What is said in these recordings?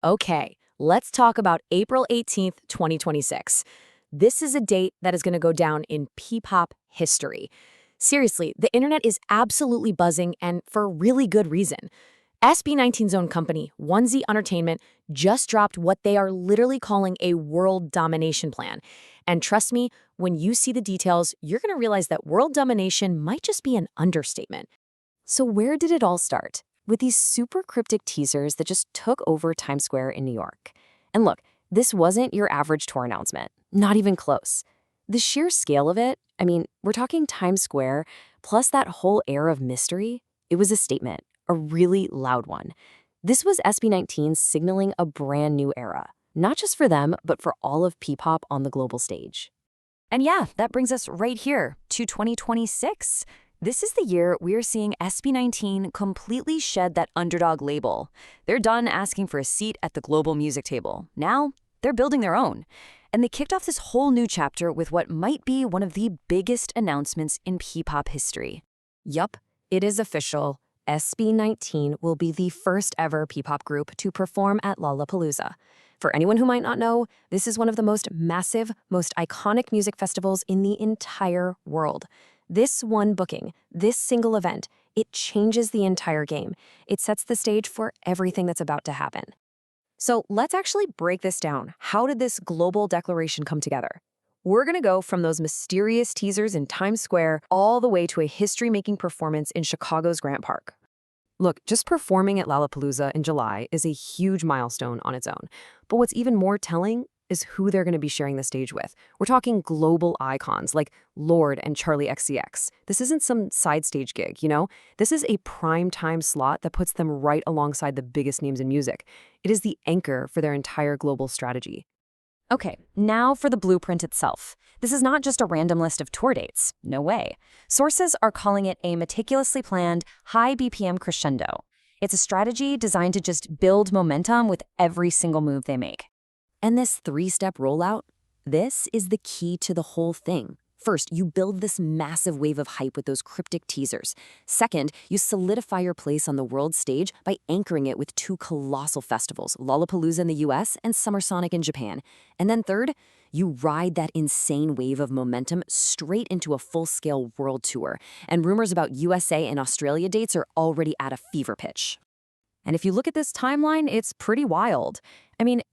Okay, let's talk about April 18th, 2026. This is a date that is going to go down in P-pop history. Seriously, the internet is absolutely buzzing, and for really good reason. SB19's own company, Onesie Entertainment, just dropped what they are literally calling a world domination plan. And trust me, when you see the details, you're going to realize that world domination might just be an understatement. So where did it all start? With these super cryptic teasers that just took over Times Square in New York. And look, this wasn't your average tour announcement. Not even close. The sheer scale of it, we're talking Times Square, plus that whole air of mystery, it was a statement, a really loud one. This was SB19 signaling a brand new era, not just for them, but for all of P-pop on the global stage. And yeah, that brings us right here to 2026. This is the year we're seeing SB19 completely shed that underdog label. They're done asking for a seat at the global music table. Now, they're building their own. And they kicked off this whole new chapter with what might be one of the biggest announcements in P-pop history. Yup, it is official. SB19 will be the first ever P-pop group to perform at Lollapalooza. For anyone who might not know, this is one of the most massive, most iconic music festivals in the entire world. This one booking, this single event, it changes the entire game. It sets the stage for everything that's about to happen. So let's actually break this down. How did this global declaration come together? We're going to go from those mysterious teasers in Times Square all the way to a history-making performance in Chicago's Grant Park. Look, just performing at Lollapalooza in July is a huge milestone on its own. But what's even more telling is who they're going to be sharing the stage with. We're talking global icons like Lorde and Charlie XCX. This isn't some side stage gig, you know? This is a prime time slot that puts them right alongside the biggest names in music. It is the anchor for their entire global strategy. Okay, now for the blueprint itself. This is not just a random list of tour dates. No way. Sources are calling it a meticulously planned, high BPM crescendo. It's a strategy designed to just build momentum with every single move they make. And this three-step rollout, this is the key to the whole thing. First, you build this massive wave of hype with those cryptic teasers. Second, you solidify your place on the world stage by anchoring it with two colossal festivals, Lollapalooza in the US and Summer Sonic in Japan. And then third, you ride that insane wave of momentum straight into a full-scale world tour. And rumors about USA and Australia dates are already at a fever pitch. And if you look at this timeline, it's pretty wild.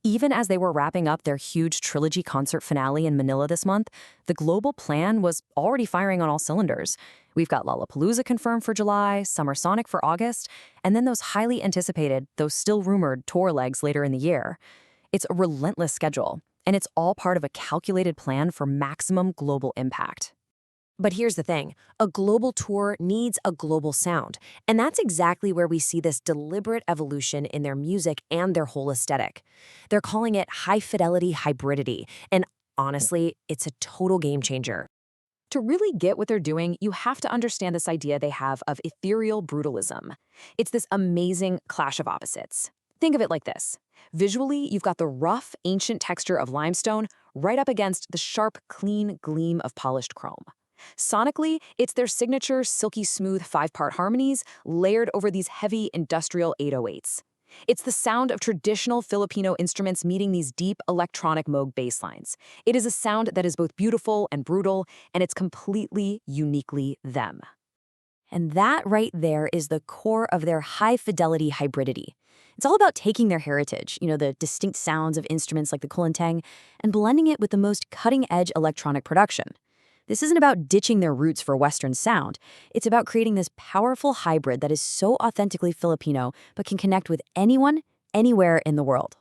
Even as they were wrapping up their huge trilogy concert finale in Manila this month, the global plan was already firing on all cylinders. We've got Lollapalooza confirmed for July, Summer Sonic for August, and then those highly anticipated, though still rumored, tour legs later in the year. It's a relentless schedule, and it's all part of a calculated plan for maximum global impact. But here's the thing, a global tour needs a global sound, and that's exactly where we see this deliberate evolution in their music and their whole aesthetic. They're calling it high-fidelity hybridity, and honestly, it's a total game changer. To really get what they're doing, you have to understand this idea they have of ethereal brutalism. It's this amazing clash of opposites. Think of it like this. Visually, you've got the rough, ancient texture of limestone right up against the sharp, clean gleam of polished chrome. Sonically, it's their signature silky smooth 5-part harmonies layered over these heavy industrial 808s. It's the sound of traditional Filipino instruments meeting these deep electronic Moog bass lines. It is a sound that is both beautiful and brutal, and it's completely, uniquely them. And that right there is the core of their high-fidelity hybridity. It's all about taking their heritage, the distinct sounds of instruments like the kulintang, and blending it with the most cutting-edge electronic production. This isn't about ditching their roots for Western sound. It's about creating this powerful hybrid that is so authentically Filipino, but can connect with anyone, anywhere in the world.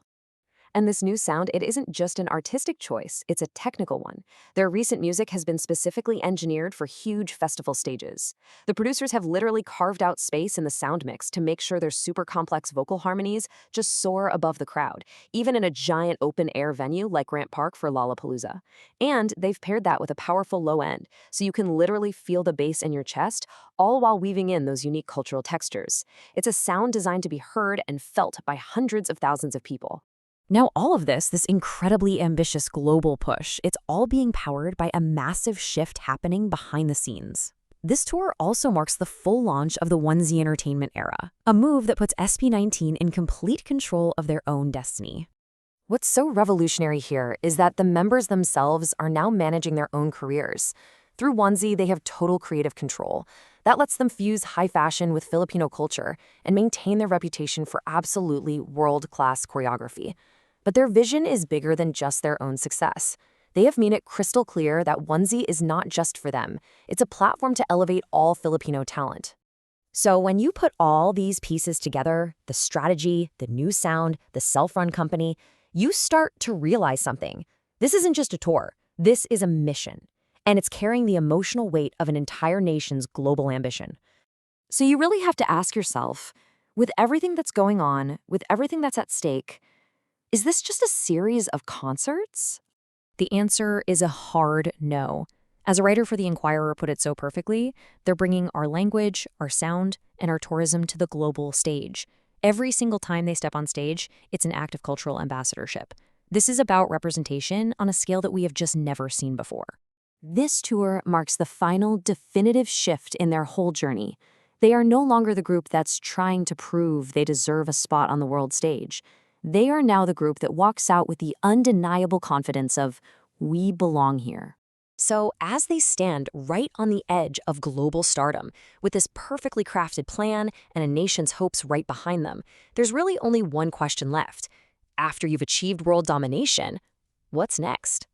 And this new sound, it isn't just an artistic choice, it's a technical one. Their recent music has been specifically engineered for huge festival stages. The producers have literally carved out space in the sound mix to make sure their super complex vocal harmonies just soar above the crowd, even in a giant open-air venue like Grant Park for Lollapalooza. And they've paired that with a powerful low end, so you can literally feel the bass in your chest, all while weaving in those unique cultural textures. It's a sound designed to be heard and felt by hundreds of thousands of people. Now, all of this incredibly ambitious global push, it's all being powered by a massive shift happening behind the scenes. This tour also marks the full launch of the 1Z Entertainment era, a move that puts SB19 in complete control of their own destiny. What's so revolutionary here is that the members themselves are now managing their own careers. Through 1Z, they have total creative control. That lets them fuse high fashion with Filipino culture and maintain their reputation for absolutely world-class choreography. But their vision is bigger than just their own success. They have made it crystal clear that 1Z is not just for them. It's a platform to elevate all Filipino talent. So when you put all these pieces together, the strategy, the new sound, the self-run company, you start to realize something. This isn't just a tour. This is a mission. And it's carrying the emotional weight of an entire nation's global ambition. So you really have to ask yourself, with everything that's going on, with everything that's at stake, is this just a series of concerts? The answer is a hard no. As a writer for The Inquirer put it so perfectly, they're bringing our language, our sound, and our tourism to the global stage. Every single time they step on stage, it's an act of cultural ambassadorship. This is about representation on a scale that we have just never seen before. This tour marks the final definitive shift in their whole journey. They are no longer the group that's trying to prove they deserve a spot on the world stage. They are now the group that walks out with the undeniable confidence of, we belong here. So as they stand right on the edge of global stardom, with this perfectly crafted plan and a nation's hopes right behind them, there's really only one question left. After you've achieved world domination, what's next?